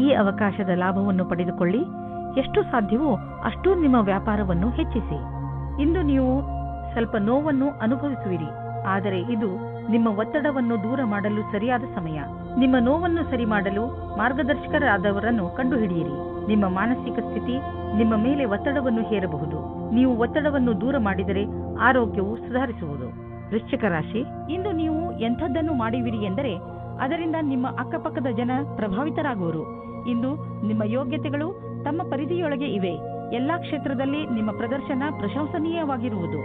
ಈ ಅವಕಾಶದ ಲಾಭವನ್ನು ಪಡೆದುಕೊಳ್ಳಿ. ಎಷ್ಟು ಸಾಧ್ಯವೋ ಅಷ್ಟು ನಿಮ್ಮ ವ್ಯಾಪಾರವನ್ನು ಹೆಚ್ಚಿಸಿ. ಇಂದು ನೀವು ಸ್ವಲ್ಪ ನೋವನ್ನು ಅನುಭವಿಸುವಿರಿ, ಆದರೆ ಇದು ನಿಮ್ಮ ಒತ್ತಡವನ್ನು ದೂರ ಮಾಡಲು ಸರಿಯಾದ ಸಮಯ. ನಿಮ್ಮ ನೋವನ್ನು ಸರಿ ಮಾಡಲು ಮಾರ್ಗದರ್ಶಕರಾದವರನ್ನು ಕಂಡುಹಿಡಿಯಿರಿ. ನಿಮ್ಮ ಮಾನಸಿಕ ಸ್ಥಿತಿ ನಿಮ್ಮ ಮೇಲೆ ಒತ್ತಡವನ್ನು ಹೇರಬಹುದು. ನೀವು ಒತ್ತಡವನ್ನು ದೂರ ಮಾಡಿದರೆ ಆರೋಗ್ಯವು ಸುಧಾರಿಸುವುದು. ವೃಶ್ಚಿಕ ರಾಶಿ, ಇಂದು ನೀವು ಎಂಥದ್ದನ್ನು ಮಾಡುವಿರಿ ಎಂದರೆ ಅದರಿಂದ ನಿಮ್ಮ ಅಕ್ಕಪಕ್ಕದ ಜನ ಪ್ರಭಾವಿತರಾಗುವರು. ಇಂದು ನಿಮ್ಮ ಯೋಗ್ಯತೆಗಳು ತಮ್ಮ ಪರಿಧಿಯೊಳಗೆ ಇವೆ. ಎಲ್ಲಾ ಕ್ಷೇತ್ರದಲ್ಲಿ ನಿಮ್ಮ ಪ್ರದರ್ಶನ ಪ್ರಶಂಸನೀಯವಾಗಿರುವುದು.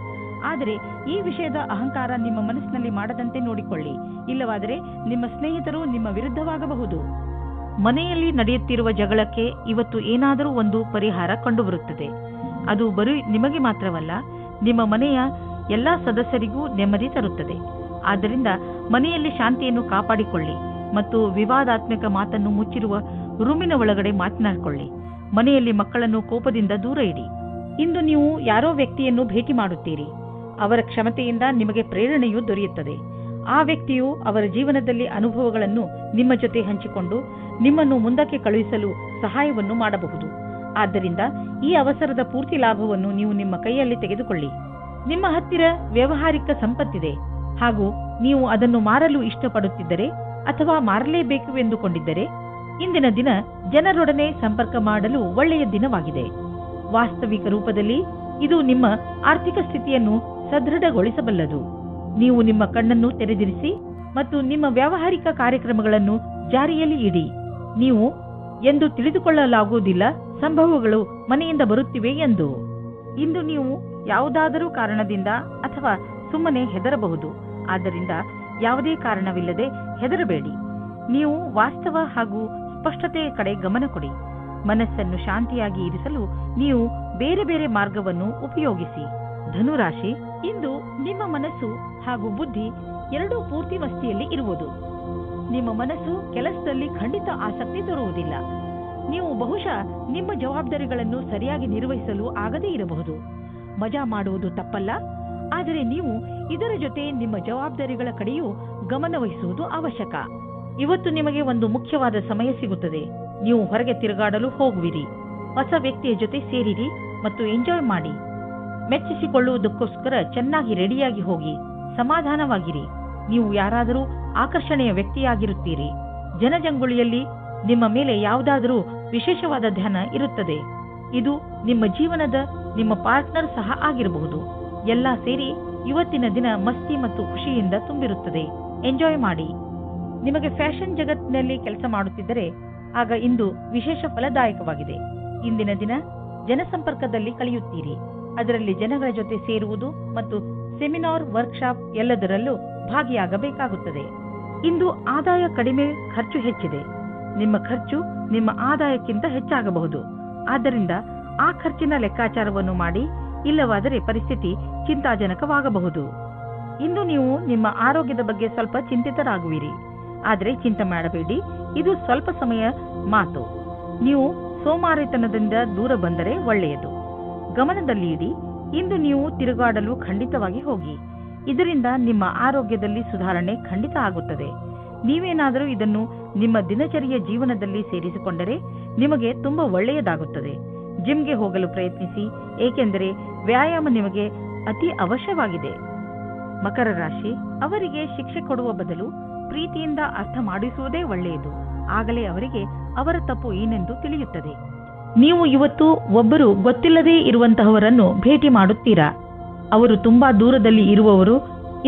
ಆದರೆ ಈ ವಿಷಯದ ಅಹಂಕಾರ ನಿಮ್ಮ ಮನಸ್ಸಿನಲ್ಲಿ ಮಾಡದಂತೆ ನೋಡಿಕೊಳ್ಳಿ. ಇಲ್ಲವಾದರೆ ನಿಮ್ಮ ಸ್ನೇಹಿತರು ನಿಮ್ಮ ವಿರುದ್ಧವಾಗಬಹುದು. ಮನೆಯಲ್ಲಿ ನಡೆಯುತ್ತಿರುವ ಜಗಳಕ್ಕೆ ಇವತ್ತು ಏನಾದರೂ ಒಂದು ಪರಿಹಾರ ಕಂಡುಬರುತ್ತದೆ. ಅದು ಬರೀ ನಿಮಗೆ ಮಾತ್ರವಲ್ಲ, ನಿಮ್ಮ ಮನೆಯ ಎಲ್ಲಾ ಸದಸ್ಯರಿಗೂ ನೆಮ್ಮದಿ ತರುತ್ತದೆ. ಆದ್ದರಿಂದ ಮನೆಯಲ್ಲಿ ಶಾಂತಿಯನ್ನು ಕಾಪಾಡಿಕೊಳ್ಳಿ ಮತ್ತು ವಿವಾದಾತ್ಮಕ ಮಾತನ್ನು ಮುಚ್ಚಿರುವ ರೂಮಿನ ಒಳಗಡೆ ಮಾತನಾಡಿಕೊಳ್ಳಿ. ಮನೆಯಲ್ಲಿ ಮಕ್ಕಳನ್ನು ಕೋಪದಿಂದ ದೂರ ಇಡಿ. ಇಂದು ನೀವು ಯಾರೋ ವ್ಯಕ್ತಿಯನ್ನು ಭೇಟಿ ಮಾಡುತ್ತೀರಿ. ಅವರ ಕ್ಷಮತೆಯಿಂದ ನಿಮಗೆ ಪ್ರೇರಣೆಯೂ ದೊರೆಯುತ್ತದೆ. ಆ ವ್ಯಕ್ತಿಯು ಅವರ ಜೀವನದಲ್ಲಿ ಅನುಭವಗಳನ್ನು ನಿಮ್ಮ ಜೊತೆ ಹಂಚಿಕೊಂಡು ನಿಮ್ಮನ್ನು ಮುಂದಕ್ಕೆ ಕಳುಹಿಸಲು ಸಹಾಯವನ್ನು ಮಾಡಬಹುದು. ಆದ್ದರಿಂದ ಈ ಅವಸರದ ಪೂರ್ತಿ ಲಾಭವನ್ನು ನೀವು ನಿಮ್ಮ ಕೈಯಲ್ಲಿ ತೆಗೆದುಕೊಳ್ಳಿ. ನಿಮ್ಮ ಹತ್ತಿರ ವ್ಯಾವಹಾರಿಕ ಸಂಪತ್ತಿದೆ ಹಾಗೂ ನೀವು ಅದನ್ನು ಮಾರಲು ಇಷ್ಟಪಡುತ್ತಿದ್ದರೆ ಅಥವಾ ಮಾರಲೇಬೇಕು ಎಂದುಕೊಂಡಿದ್ದರೆ ಇಂದಿನ ದಿನ ಜನರೊಡನೆ ಸಂಪರ್ಕ ಮಾಡಲು ಒಳ್ಳೆಯ ದಿನವಾಗಿದೆ. ವಾಸ್ತವಿಕ ರೂಪದಲ್ಲಿ ಇದು ನಿಮ್ಮ ಆರ್ಥಿಕ ಸ್ಥಿತಿಯನ್ನು ಸದೃಢಗೊಳಿಸಬಲ್ಲದು. ನೀವು ನಿಮ್ಮ ಕಣ್ಣನ್ನು ತೆರೆದಿರಿಸಿ ಮತ್ತು ನಿಮ್ಮ ವ್ಯಾವಹಾರಿಕ ಕಾರ್ಯಕ್ರಮಗಳನ್ನು ಜಾರಿಯಲ್ಲಿ ಇಡಿ. ನೀವು ಎಂದು ತಿಳಿದುಕೊಳ್ಳಲಾಗುವುದಿಲ್ಲ ಸಂಭವಗಳು ಮನೆಯಿಂದ ಬರುತ್ತಿವೆ ಎಂದು. ಇಂದು ನೀವು ಯಾವುದಾದರೂ ಕಾರಣದಿಂದ ಅಥವಾ ಸುಮ್ಮನೆ ಹೆದರಬಹುದು. ಆದ್ದರಿಂದ ಯಾವುದೇ ಕಾರಣವಿಲ್ಲದೆ ಹೆದರಬೇಡಿ. ನೀವು ವಾಸ್ತವ ಹಾಗೂ ಸ್ಪಷ್ಟತೆಯ ಕಡೆ ಗಮನ ಕೊಡಿ. ಮನಸ್ಸನ್ನು ಶಾಂತಿಯಾಗಿ ಇರಿಸಲು ನೀವು ಬೇರೆ ಬೇರೆ ಮಾರ್ಗವನ್ನು ಉಪಯೋಗಿಸಿ. ಧನುರಾಶಿ, ಇಂದು ನಿಮ್ಮ ಮನಸ್ಸು ಹಾಗೂ ಬುದ್ಧಿ ಎರಡೂ ಪೂರ್ತಿ ಮಸ್ತಿಯಲ್ಲಿ ಇರುವುದು. ನಿಮ್ಮ ಮನಸ್ಸು ಕೆಲಸದಲ್ಲಿ ಖಂಡಿತ ಆಸಕ್ತಿ ತೋರುವುದಿಲ್ಲ. ನೀವು ಬಹುಶಃ ನಿಮ್ಮ ಜವಾಬ್ದಾರಿಗಳನ್ನು ಸರಿಯಾಗಿ ನಿರ್ವಹಿಸಲು ಆಗದೇ ಇರಬಹುದು. ಮಜಾ ಮಾಡುವುದು ತಪ್ಪಲ್ಲ, ಆದರೆ ನೀವು ಇದರ ಜೊತೆ ನಿಮ್ಮ ಜವಾಬ್ದಾರಿಗಳ ಕಡೆಯೂ ಗಮನ ವಹಿಸುವುದು ಅವಶ್ಯಕ. ಇವತ್ತು ನಿಮಗೆ ಒಂದು ಮುಖ್ಯವಾದ ಸಮಯ ಸಿಗುತ್ತದೆ. ನೀವು ಹೊರಗೆ ತಿರುಗಾಡಲು ಹೋಗುವಿರಿ. ಹೊಸ ವ್ಯಕ್ತಿಯ ಜೊತೆ ಸೇರಿರಿ ಮತ್ತು ಎಂಜಾಯ್ ಮಾಡಿ. ಮೆಚ್ಚಿಸಿಕೊಳ್ಳುವುದಕ್ಕೋಸ್ಕರ ಚೆನ್ನಾಗಿ ರೆಡಿಯಾಗಿ ಹೋಗಿ. ಸಮಾಧಾನವಾಗಿರಿ. ನೀವು ಯಾರಾದರೂ ಆಕರ್ಷಣೆಯ ವ್ಯಕ್ತಿಯಾಗಿರುತ್ತೀರಿ. ಜನಜಂಗುಳಿಯಲ್ಲಿ ನಿಮ್ಮ ಮೇಲೆ ಯಾವುದಾದರೂ ವಿಶೇಷವಾದ ಧ್ಯಾನ ಇರುತ್ತದೆ. ಇದು ನಿಮ್ಮ ಜೀವನದ ನಿಮ್ಮ ಪಾರ್ಟ್ನರ್ ಸಹ ಆಗಿರಬಹುದು. ಎಲ್ಲ ಸೇರಿ ಇವತ್ತಿನ ದಿನ ಮಸ್ತಿ ಮತ್ತು ಖುಷಿಯಿಂದ ತುಂಬಿರುತ್ತದೆ. ಎಂಜಾಯ್ ಮಾಡಿ. ನಿಮಗೆ ಫ್ಯಾಷನ್ ಜಗತ್ತಿನಲ್ಲಿ ಕೆಲಸ ಮಾಡುತ್ತಿದ್ದರೆ ಆಗ ಇಂದು ವಿಶೇಷ ಫಲದಾಯಕವಾಗಿದೆ. ಇಂದಿನ ದಿನ ಜನಸಂಪರ್ಕದಲ್ಲಿ ಕಳೆಯುತ್ತೀರಿ. ಅದರಲ್ಲಿ ಜನಗಳ ಜೊತೆ ಸೇರುವುದು ಮತ್ತು ಸೆಮಿನಾರ್, ವರ್ಕ್ಶಾಪ್ ಎಲ್ಲದರಲ್ಲೂ ಭಾಗಿಯಾಗಬೇಕಾಗುತ್ತದೆ. ಇಂದು ಆದಾಯ ಕಡಿಮೆ, ಖರ್ಚು ಹೆಚ್ಚಿದೆ. ನಿಮ್ಮ ಖರ್ಚು ನಿಮ್ಮ ಆದಾಯಕ್ಕಿಂತ ಹೆಚ್ಚಾಗಬಹುದು. ಆದ್ದರಿಂದ ಆ ಖರ್ಚಿನ ಲೆಕ್ಕಾಚಾರವನ್ನು ಮಾಡಿ ಇಲ್ಲವಾದರೆ ಪರಿಸ್ಥಿತಿ ಚಿಂತಾಜನಕವಾಗಬಹುದು. ಇಂದು ನೀವು ನಿಮ್ಮ ಆರೋಗ್ಯದ ಬಗ್ಗೆ ಸ್ವಲ್ಪ ಚಿಂತಿತರಾಗುವಿರಿ. ಆದರೆ ಚಿಂತೆ ಮಾಡಬೇಡಿ, ಇದು ಸ್ವಲ್ಪ ಸಮಯ ಮಾತು. ನೀವು ಸೋಮಾರಿತನದಿಂದ ದೂರ ಬಂದರೆ ಒಳ್ಳೆಯದು. ಗಮನದಲ್ಲಿ ಇಡಿ, ಇಂದು ನೀವು ತಿರುಗಾಡಲು ಖಂಡಿತವಾಗಿ ಹೋಗಿ. ಇದರಿಂದ ನಿಮ್ಮ ಆರೋಗ್ಯದಲ್ಲಿ ಸುಧಾರಣೆ ಖಂಡಿತ ಆಗುತ್ತದೆ. ನೀವೇನಾದರೂ ಇದನ್ನು ನಿಮ್ಮ ದಿನಚರಿಯ ಜೀವನದಲ್ಲಿ ಸೇರಿಸಿಕೊಂಡರೆ ನಿಮಗೆ ತುಂಬಾ ಒಳ್ಳೆಯದಾಗುತ್ತದೆ. ಜಿಮ್ಗೆ ಹೋಗಲು ಪ್ರಯತ್ನಿಸಿ, ಏಕೆಂದರೆ ವ್ಯಾಯಾಮ ನಿಮಗೆ ಅತಿ ಅವಶ್ಯವಾಗಿದೆ. ಮಕರ ರಾಶಿ, ಅವರಿಗೆ ಶಿಕ್ಷೆ ಕೊಡುವ ಬದಲು ಪ್ರೀತಿಯಿಂದ ಅರ್ಥ ಮಾಡಿಸುವುದೇ ಒಳ್ಳೆಯದು. ಆಗಲೇ ಅವರಿಗೆ ಅವರ ತಪ್ಪು ಏನೆಂದು ತಿಳಿಯುತ್ತದೆ. ನೀವು ಇವತ್ತು ಒಬ್ಬರು ಗೊತ್ತಿಲ್ಲದೇ ಇರುವಂತಹವರನ್ನು ಭೇಟಿ ಮಾಡುತ್ತೀರಾ. ಅವರು ತುಂಬಾ ದೂರದಲ್ಲಿ ಇರುವವರು.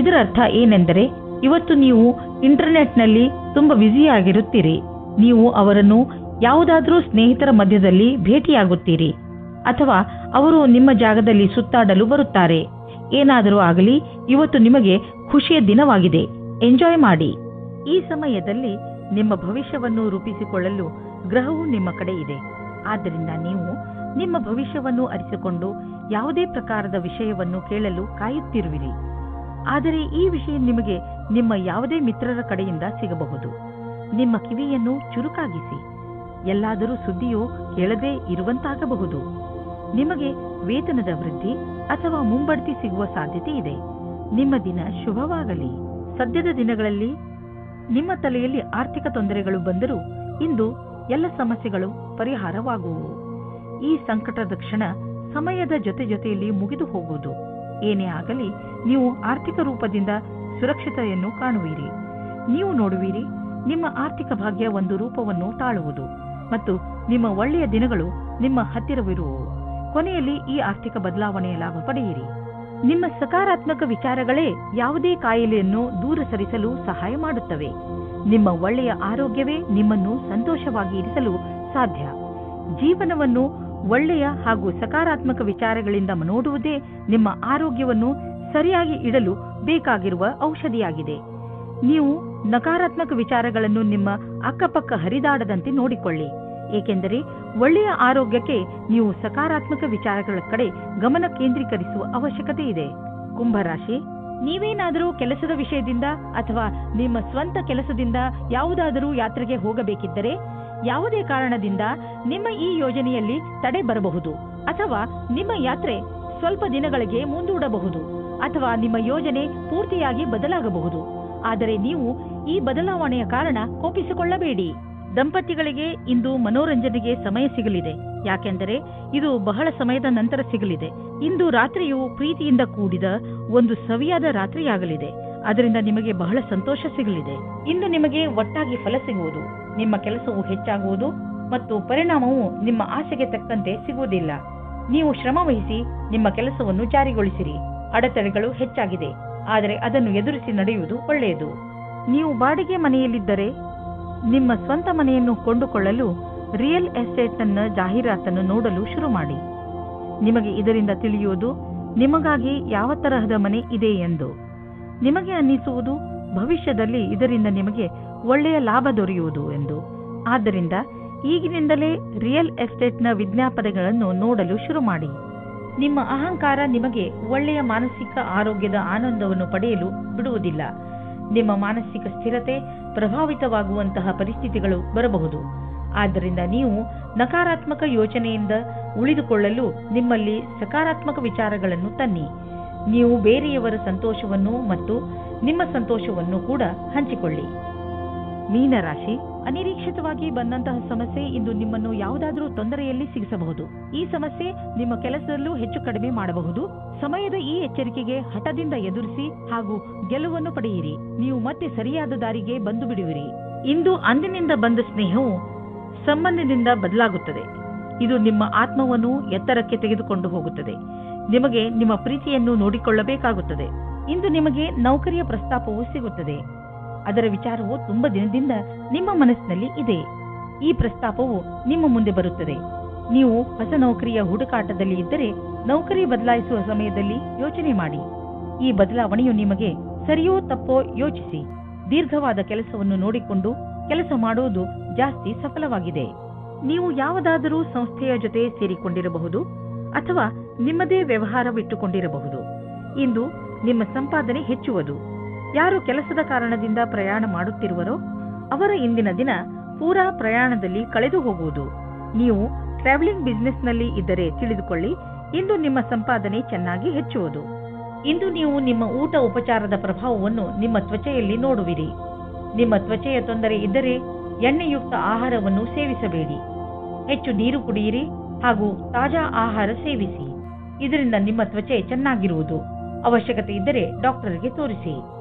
ಇದರ ಅರ್ಥ ಏನೆಂದರೆ ಇವತ್ತು ನೀವು ಇಂಟರ್ನೆಟ್ನಲ್ಲಿ ತುಂಬಾ ಬ್ಯುಸಿಯಾಗಿರುತ್ತೀರಿ. ನೀವು ಅವರನ್ನು ಯಾವುದಾದ್ರೂ ಸ್ನೇಹಿತರ ಮಧ್ಯದಲ್ಲಿ ಭೇಟಿಯಾಗುತ್ತೀರಿ, ಅಥವಾ ಅವರು ನಿಮ್ಮ ಜಾಗದಲ್ಲಿ ಸುತ್ತಾಡಲು ಬರುತ್ತಾರೆ. ಏನಾದರೂ ಆಗಲಿ, ಇವತ್ತು ನಿಮಗೆ ಖುಷಿಯ ದಿನವಾಗಿದೆ. ಎಂಜಾಯ್ ಮಾಡಿ. ಈ ಸಮಯದಲ್ಲಿ ನಿಮ್ಮ ಭವಿಷ್ಯವನ್ನು ರೂಪಿಸಿಕೊಳ್ಳಲು ಗ್ರಹವು ನಿಮ್ಮ ಕಡೆ ಇದೆ. ಆದ್ದರಿಂದ ನೀವು ನಿಮ್ಮ ಭವಿಷ್ಯವನ್ನು ಅರಿತುಕೊಂಡು ಯಾವುದೇ ಪ್ರಕಾರದ ವಿಷಯವನ್ನು ಕೇಳಲು ಕಾಯುತ್ತಿರುವಿರಿ. ಆದರೆ ಈ ವಿಷಯ ನಿಮಗೆ ನಿಮ್ಮ ಯಾವುದೇ ಮಿತ್ರರ ಕಡೆಯಿಂದ ಸಿಗಬಹುದು. ನಿಮ್ಮ ಕಿವಿಯನ್ನು ಚುರುಕಾಗಿಸಿ. ಎಲ್ಲಾದರೂ ಸುದ್ದಿಯು ಕೇಳದೇ ಇರುವಂತಾಗಬಹುದು. ನಿಮಗೆ ವೇತನದ ವೃದ್ಧಿ ಅಥವಾ ಮುಂಬಡ್ತಿ ಸಿಗುವ ಸಾಧ್ಯತೆ ಇದೆ. ನಿಮ್ಮ ದಿನ ಶುಭವಾಗಲಿ. ಸದ್ಯದ ದಿನಗಳಲ್ಲಿ ನಿಮ್ಮ ತಲೆಯಲ್ಲಿ ಆರ್ಥಿಕ ತೊಂದರೆಗಳು ಬಂದರೂ ಇಂದು ಎಲ್ಲ ಸಮಸ್ಯೆಗಳು ಪರಿಹಾರವಾಗುವು. ಈ ಸಂಕಟದ ಕ್ಷಣ ಸಮಯದ ಜೊತೆಯಲ್ಲಿ ಮುಗಿದು ಹೋಗುವುದು. ಏನೇ ಆಗಲಿ, ನೀವು ಆರ್ಥಿಕ ರೂಪದಿಂದ ಸುರಕ್ಷತೆಯನ್ನು ಕಾಣುವಿರಿ. ನೀವು ನೋಡುವಿರಿ, ನಿಮ್ಮ ಆರ್ಥಿಕ ಭಾಗ್ಯ ಒಂದು ರೂಪವನ್ನು ತಾಳುವುದು ಮತ್ತು ನಿಮ್ಮ ಒಳ್ಳೆಯ ದಿನಗಳು ನಿಮ್ಮ ಹತ್ತಿರವಿರುವವು. ಕೊನೆಯಲ್ಲಿ ಈ ಆರ್ಥಿಕ ಬದಲಾವಣೆಯ ಲಾಭ ಪಡೆಯಿರಿ. ನಿಮ್ಮ ಸಕಾರಾತ್ಮಕ ವಿಚಾರಗಳೇ ಯಾವುದೇ ಕಾಯಿಲೆಯನ್ನು ದೂರ ಸರಿಸಲು ಸಹಾಯ ಮಾಡುತ್ತವೆ. ನಿಮ್ಮ ಒಳ್ಳೆಯ ಆರೋಗ್ಯವೇ ನಿಮ್ಮನ್ನು ಸಂತೋಷವಾಗಿ ಇರಿಸಲು ಸಾಧ್ಯ. ಜೀವನವನ್ನು ಒಳ್ಳೆಯ ಹಾಗೂ ಸಕಾರಾತ್ಮಕ ವಿಚಾರಗಳಿಂದ ನೋಡುವುದೇ ನಿಮ್ಮ ಆರೋಗ್ಯವನ್ನು ಸರಿಯಾಗಿ ಇಡಲು ಬೇಕಾಗಿರುವ ಔಷಧಿಯಾಗಿದೆ. ನೀವು ನಕಾರಾತ್ಮಕ ವಿಚಾರಗಳನ್ನು ನಿಮ್ಮ ಅಕ್ಕಪಕ್ಕ ಹರಿದಾಡದಂತೆ ನೋಡಿಕೊಳ್ಳಿ. ಏಕೆಂದರೆ ಒಳ್ಳೆಯ ಆರೋಗ್ಯಕ್ಕೆ ನೀವು ಸಕಾರಾತ್ಮಕ ವಿಚಾರಗಳ ಕಡೆ ಗಮನ ಕೇಂದ್ರೀಕರಿಸುವ ಅವಶ್ಯಕತೆ ಇದೆ. ಕುಂಭರಾಶಿ, ನೀವೇನಾದರೂ ಕೆಲಸದ ವಿಷಯದಿಂದ ಅಥವಾ ನಿಮ್ಮ ಸ್ವಂತ ಕೆಲಸದಿಂದ ಯಾವುದಾದರೂ ಯಾತ್ರೆಗೆ ಹೋಗಬೇಕಿದ್ದರೆ ಯಾವುದೇ ಕಾರಣದಿಂದ ನಿಮ್ಮ ಈ ಯೋಜನೆಯಲ್ಲಿ ತಡೆ ಬರಬಹುದು, ಅಥವಾ ನಿಮ್ಮ ಯಾತ್ರೆ ಸ್ವಲ್ಪ ದಿನಗಳಿಗೆ ಮುಂದೂಡಬಹುದು, ಅಥವಾ ನಿಮ್ಮ ಯೋಜನೆ ಪೂರ್ತಿಯಾಗಿ ಬದಲಾಗಬಹುದು. ಆದರೆ ನೀವು ಈ ಬದಲಾವಣೆಯ ಕಾರಣ ಕೋಪಿಸಿಕೊಳ್ಳಬೇಡಿ. ದಂಪತಿಗಳಿಗೆ ಇಂದು ಮನೋರಂಜನೆಗೆ ಸಮಯ ಸಿಗಲಿದೆ. ಯಾಕೆಂದರೆ ಇದು ಬಹಳ ಸಮಯದ ನಂತರ ಸಿಗಲಿದೆ. ಇಂದು ರಾತ್ರಿಯು ಪ್ರೀತಿಯಿಂದ ಕೂಡಿದ ಒಂದು ಸವಿಯಾದ ರಾತ್ರಿಯಾಗಲಿದೆ. ಅದರಿಂದ ನಿಮಗೆ ಬಹಳ ಸಂತೋಷ ಸಿಗಲಿದೆ. ಇಂದು ನಿಮಗೆ ಒಟ್ಟಾಗಿ ಫಲ ಸಿಗುವುದು. ನಿಮ್ಮ ಕೆಲಸವು ಹೆಚ್ಚಾಗುವುದು ಮತ್ತು ಪರಿಣಾಮವು ನಿಮ್ಮ ಆಸೆಗೆ ತಕ್ಕಂತೆ ಸಿಗುವುದಿಲ್ಲ. ನೀವು ಶ್ರಮ ವಹಿಸಿ ನಿಮ್ಮ ಕೆಲಸವನ್ನು ಜಾರಿಗೊಳಿಸಿರಿ. ಅಡೆತಡೆಗಳು ಹೆಚ್ಚಾಗಿದೆ, ಆದರೆ ಅದನ್ನು ಎದುರಿಸಿ ನಡೆಯುವುದು ಒಳ್ಳೆಯದು. ನೀವು ಬಾಡಿಗೆ ಮನೆಯಲ್ಲಿದ್ದರೆ ನಿಮ್ಮ ಸ್ವಂತ ಮನೆಯನ್ನು ಕೊಂಡುಕೊಳ್ಳಲು ರಿಯಲ್ ಎಸ್ಟೇಟ್ನ ಜಾಹೀರಾತನ್ನು ನೋಡಲು ಶುರು ಮಾಡಿ. ನಿಮಗೆ ಇದರಿಂದ ತಿಳಿಯುವುದು ನಿಮಗಾಗಿ ಯಾವ ತರಹದ ಮನೆ ಇದೆ ಎಂದು. ನಿಮಗೆ ಅನ್ನಿಸುವುದು ಭವಿಷ್ಯದಲ್ಲಿ ಇದರಿಂದ ನಿಮಗೆ ಒಳ್ಳೆಯ ಲಾಭ ದೊರೆಯುವುದು ಎಂದು. ಆದ್ದರಿಂದ ಈಗಿನಿಂದಲೇ ರಿಯಲ್ ಎಸ್ಟೇಟ್ನ ವಿಜ್ಞಾಪನೆಗಳನ್ನು ನೋಡಲು ಶುರು ಮಾಡಿ. ನಿಮ್ಮ ಅಹಂಕಾರ ನಿಮಗೆ ಒಳ್ಳೆಯ ಮಾನಸಿಕ ಆರೋಗ್ಯದ ಆನಂದವನ್ನು ಪಡೆಯಲು ಬಿಡುವುದಿಲ್ಲ. ನಿಮ್ಮ ಮಾನಸಿಕ ಸ್ಥಿರತೆ ಪ್ರಭಾವಿತವಾಗುವಂತಹ ಪರಿಸ್ಥಿತಿಗಳು ಬರಬಹುದು. ಆದ್ದರಿಂದ ನೀವು ನಕಾರಾತ್ಮಕ ಯೋಚನೆಯಿಂದ ಉಳಿದುಕೊಳ್ಳಲು ನಿಮ್ಮಲ್ಲಿ ಸಕಾರಾತ್ಮಕ ವಿಚಾರಗಳನ್ನು ತನ್ನಿ. ನೀವು ಬೇರೆಯವರ ಸಂತೋಷವನ್ನು ಮತ್ತು ನಿಮ್ಮ ಸಂತೋಷವನ್ನು ಕೂಡ ಹಂಚಿಕೊಳ್ಳಿ. ಮೀನರಾಶಿ, ಅನಿರೀಕ್ಷಿತವಾಗಿ ಬಂದಂತಹ ಸಮಸ್ಯೆ ಇಂದು ನಿಮ್ಮನ್ನು ಯಾವುದಾದರೂ ತೊಂದರೆಯಲ್ಲಿ ಸಿಗಿಸಬಹುದು. ಈ ಸಮಸ್ಯೆ ನಿಮ್ಮ ಕೆಲಸದಲ್ಲೂ ಹೆಚ್ಚು ಕಡಿಮೆ ಮಾಡಬಹುದು. ಸಮಯದ ಈ ಎಚ್ಚರಿಕೆಗೆ ಹಠದಿಂದ ಎದುರಿಸಿ ಹಾಗೂ ಗೆಲುವನ್ನು ಪಡೆಯಿರಿ. ನೀವು ಮತ್ತೆ ಸರಿಯಾದ ದಾರಿಗೆ ಬಂದು ಬಿಡುವಿರಿ. ಇಂದು ಅಂದಿನಿಂದ ಬಂದ ಸ್ನೇಹವು ಸಂಬಂಧದಿಂದ ಬದಲಾಗುತ್ತದೆ. ಇದು ನಿಮ್ಮ ಆತ್ಮವನ್ನು ಎತ್ತರಕ್ಕೆ ತೆಗೆದುಕೊಂಡು ಹೋಗುತ್ತದೆ. ನಿಮಗೆ ನಿಮ್ಮ ಪ್ರೀತಿಯನ್ನು ನೋಡಿಕೊಳ್ಳಬೇಕಾಗುತ್ತದೆ. ಇಂದು ನಿಮಗೆ ನೌಕರಿಯ ಪ್ರಸ್ತಾಪವು ಸಿಗುತ್ತದೆ. ಅದರ ವಿಚಾರವು ತುಂಬಾ ದಿನದಿಂದ ನಿಮ್ಮ ಮನಸ್ಸಿನಲ್ಲಿ ಇದೆ. ಈ ಪ್ರಸ್ತಾಪವು ನಿಮ್ಮ ಮುಂದೆ ಬರುತ್ತದೆ. ನೀವು ಹೊಸ ನೌಕರಿಯ ಹುಡುಕಾಟದಲ್ಲಿ ಇದ್ದರೆ ನೌಕರಿ ಬದಲಾಯಿಸುವ ಸಮಯದಲ್ಲಿ ಯೋಚನೆ ಮಾಡಿ. ಈ ಬದಲಾವಣೆಯು ನಿಮಗೆ ಸರಿಯೋ ತಪ್ಪೋ ಯೋಚಿಸಿ. ದೀರ್ಘವಾದ ಕೆಲಸವನ್ನು ನೋಡಿಕೊಂಡು ಕೆಲಸ ಮಾಡುವುದು ಜಾಸ್ತಿ ಸಫಲವಾಗಿದೆ. ನೀವು ಯಾವುದಾದರೂ ಸಂಸ್ಥೆಯ ಜೊತೆ ಸೇರಿಕೊಂಡಿರಬಹುದು ಅಥವಾ ನಿಮ್ಮದೇ ವ್ಯವಹಾರವಿಟ್ಟುಕೊಂಡಿರಬಹುದು. ಇಂದು ನಿಮ್ಮ ಸಂಪಾದನೆ ಹೆಚ್ಚುವುದು. ಯಾರು ಕೆಲಸದ ಕಾರಣದಿಂದ ಪ್ರಯಾಣ ಮಾಡುತ್ತಿರುವರೋ ಅವರ ಇಂದಿನ ದಿನ ಪೂರಾ ಪ್ರಯಾಣದಲ್ಲಿ ಕಳೆದು ಹೋಗುವುದು. ನೀವು ಟ್ರಾವೆಲಿಂಗ್ ಬಿಸಿನೆಸ್ನಲ್ಲಿ ಇದ್ದರೆ ತಿಳಿದುಕೊಳ್ಳಿ, ಇಂದು ನಿಮ್ಮ ಸಂಪಾದನೆ ಚೆನ್ನಾಗಿ ಹೆಚ್ಚುವುದು. ಇಂದು ನೀವು ನಿಮ್ಮ ಊಟ ಉಪಚಾರದ ಪ್ರಭಾವವನ್ನು ನಿಮ್ಮ ತ್ವಚೆಯಲ್ಲಿ ನೋಡುವಿರಿ. ನಿಮ್ಮ ತ್ವಚೆಯ ತೊಂದರೆ ಇದ್ದರೆ ಎಣ್ಣೆಯುಕ್ತ ಆಹಾರವನ್ನು ಸೇವಿಸಬೇಡಿ. ಹೆಚ್ಚು ನೀರು ಕುಡಿಯಿರಿ ಹಾಗೂ ತಾಜಾ ಆಹಾರ ಸೇವಿಸಿ. ಇದರಿಂದ ನಿಮ್ಮ ತ್ವಚೆ ಚೆನ್ನಾಗಿರುವುದು. ಅವಶ್ಯಕತೆ ಇದ್ದರೆ ಡಾಕ್ಟರ್ಗೆ ತೋರಿಸಿ.